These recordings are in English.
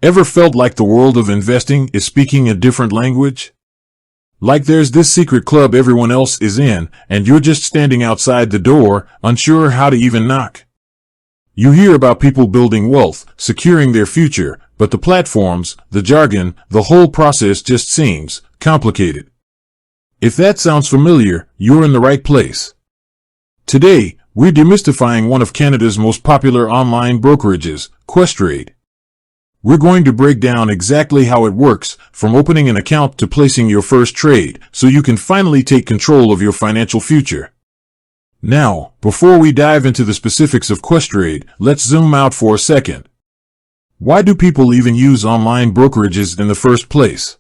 Ever felt like the world of investing is speaking a different language? Like there's this secret club everyone else is in, and you're just standing outside the door, unsure how to even knock. You hear about people building wealth, securing their future, but the platforms, the jargon, the whole process just seems complicated. If that sounds familiar, you're in the right place. Today, we're demystifying one of Canada's most popular online brokerages, Questrade. We're going to break down exactly how it works, from opening an account to placing your first trade, so you can finally take control of your financial future. Now, before we dive into the specifics of Questrade, let's zoom out for a second. Why do people even use online brokerages in the first place?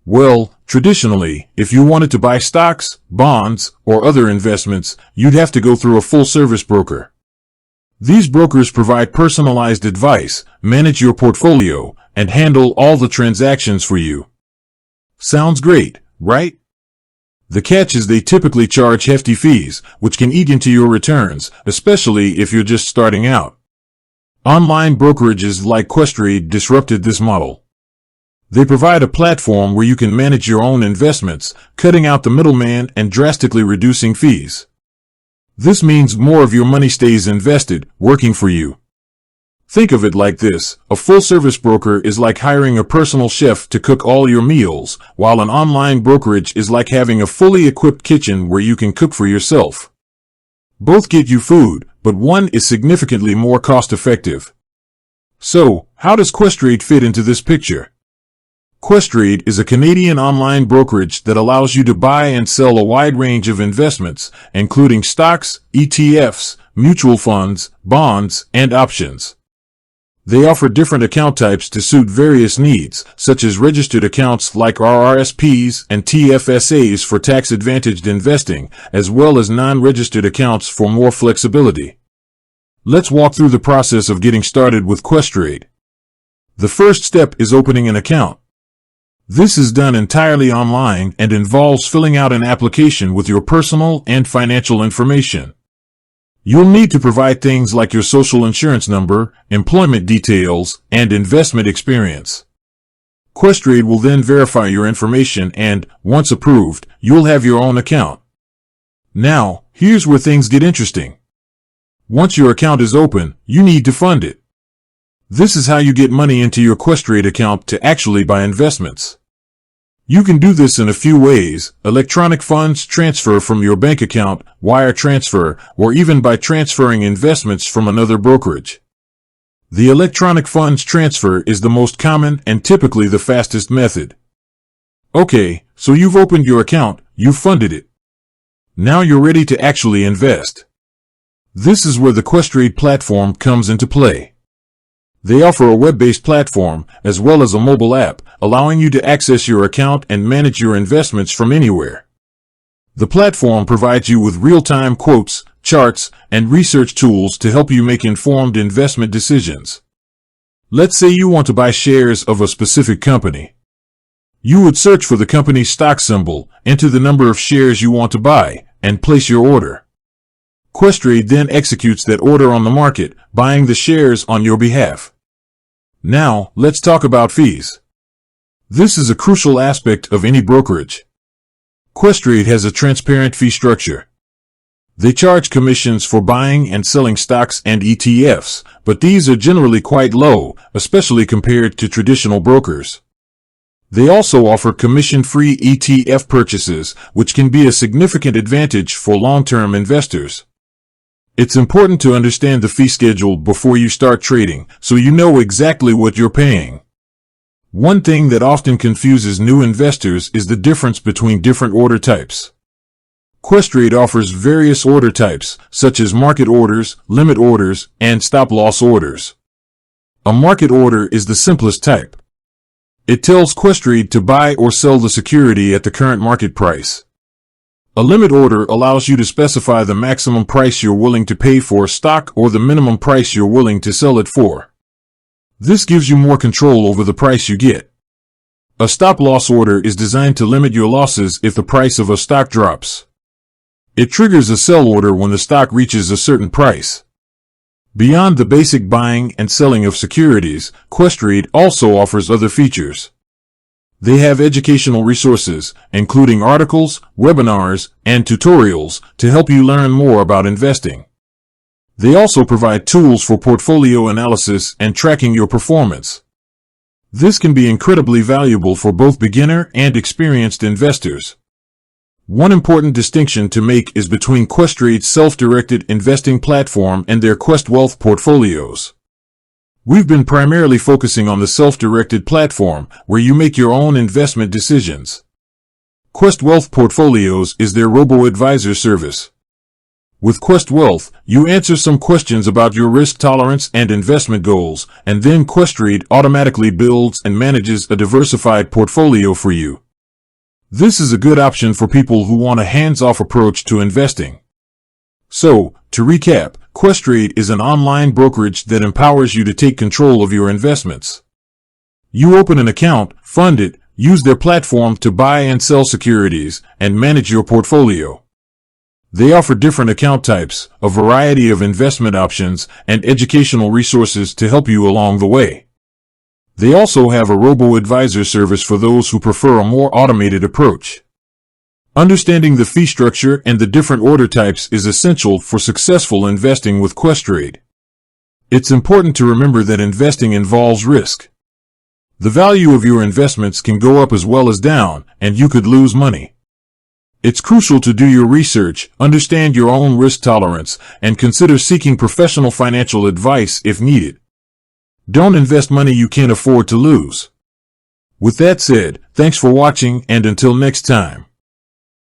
Well, traditionally, if you wanted to buy stocks, bonds, or other investments, you'd have to go through a full-service broker. These brokers provide personalized advice, manage your portfolio, and handle all the transactions for you. Sounds great, right? The catch is they typically charge hefty fees, which can eat into your returns, especially if you're just starting out. Online brokerages like Questrade disrupted this model. They provide a platform where you can manage your own investments, cutting out the middleman and drastically reducing fees. This means more of your money stays invested, working for you. Think of it like this: a full-service broker is like hiring a personal chef to cook all your meals, while an online brokerage is like having a fully equipped kitchen where you can cook for yourself. Both get you food, but one is significantly more cost-effective. So, how does Questrade fit into this picture? Questrade is a Canadian online brokerage that allows you to buy and sell a wide range of investments, including stocks, ETFs, mutual funds, bonds, and options. They offer different account types to suit various needs, such as registered accounts like RRSPs and TFSAs for tax-advantaged investing, as well as non-registered accounts for more flexibility. Let's walk through the process of getting started with Questrade. The first step is opening an account. This is done entirely online and involves filling out an application with your personal and financial information. You'll need to provide things like your social insurance number, employment details, and investment experience. Questrade will then verify your information and, once approved, you'll have your own account. Now, here's where things get interesting. Once your account is open, you need to fund it. This is how you get money into your Questrade account to actually buy investments. You can do this in a few ways: electronic funds transfer from your bank account, wire transfer, or even by transferring investments from another brokerage. The electronic funds transfer is the most common and typically the fastest method. Okay, so you've opened your account, you've funded it. Now you're ready to actually invest. This is where the Questrade platform comes into play. They offer a web-based platform, as well as a mobile app, allowing you to access your account and manage your investments from anywhere. The platform provides you with real-time quotes, charts, and research tools to help you make informed investment decisions. Let's say you want to buy shares of a specific company. You would search for the company's stock symbol, enter the number of shares you want to buy, and place your order. Questrade then executes that order on the market, buying the shares on your behalf. Now, let's talk about fees. This is a crucial aspect of any brokerage. Questrade has a transparent fee structure. They charge commissions for buying and selling stocks and ETFs, but these are generally quite low, especially compared to traditional brokers. They also offer commission-free ETF purchases, which can be a significant advantage for long-term investors. It's important to understand the fee schedule before you start trading, so you know exactly what you're paying. One thing that often confuses new investors is the difference between different order types. Questrade offers various order types, such as market orders, limit orders, and stop-loss orders. A market order is the simplest type. It tells Questrade to buy or sell the security at the current market price. A limit order allows you to specify the maximum price you're willing to pay for a stock or the minimum price you're willing to sell it for. This gives you more control over the price you get. A stop-loss order is designed to limit your losses if the price of a stock drops. It triggers a sell order when the stock reaches a certain price. Beyond the basic buying and selling of securities, Questrade also offers other features. They have educational resources, including articles, webinars, and tutorials to help you learn more about investing. They also provide tools for portfolio analysis and tracking your performance. This can be incredibly valuable for both beginner and experienced investors. One important distinction to make is between Questrade's self-directed investing platform and their Quest Wealth portfolios. We've been primarily focusing on the self-directed platform, where you make your own investment decisions. Quest Wealth Portfolios is their robo-advisor service. With Quest Wealth, you answer some questions about your risk tolerance and investment goals, and then Questrade automatically builds and manages a diversified portfolio for you. This is a good option for people who want a hands-off approach to investing. So, to recap, Questrade is an online brokerage that empowers you to take control of your investments. You open an account, fund it, use their platform to buy and sell securities, and manage your portfolio. They offer different account types, a variety of investment options, and educational resources to help you along the way. They also have a robo-advisor service for those who prefer a more automated approach. Understanding the fee structure and the different order types is essential for successful investing with Questrade. It's important to remember that investing involves risk. The value of your investments can go up as well as down, and you could lose money. It's crucial to do your research, understand your own risk tolerance, and consider seeking professional financial advice if needed. Don't invest money you can't afford to lose. With that said, thanks for watching, and until next time.